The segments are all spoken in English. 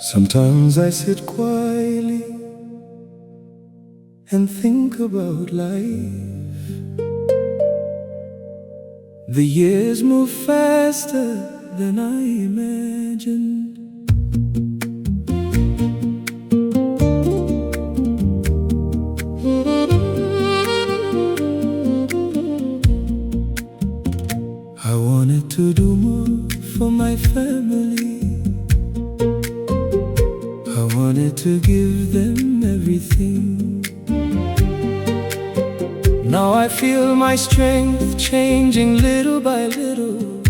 Sometimes I sit quietly and think about life. The years move faster than I imagined. I wanted to do more for my family. I wanted to give them everything. Now I feel my strength changing little by little,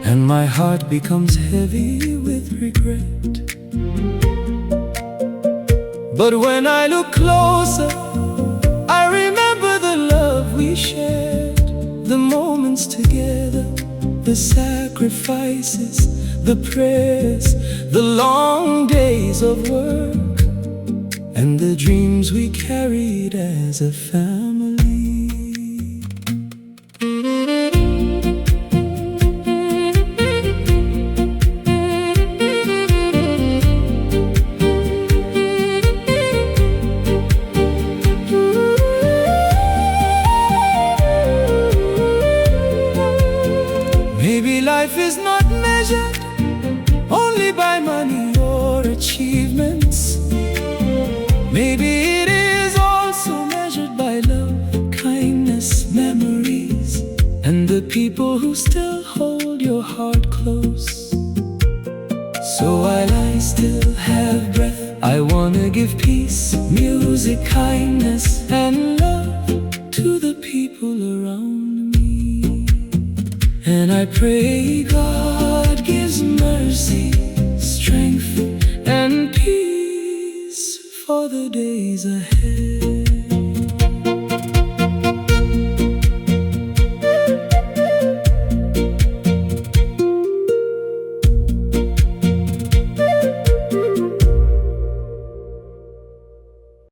and my heart becomes heavy with regret. But when I look closer, I remember the love we shared, the moments together, the sacrifices, the prayers, the long days of work, and the dreams we carried as a family. Maybe life is not measured only by money or achievements. Maybe it is also measured by love, kindness, memories, and the people who still hold your heart close. So while I still have breath, I wanna give peace, music, kindness, and love to the people around me. And I pray God gives mercy, strength, and peace for the days ahead.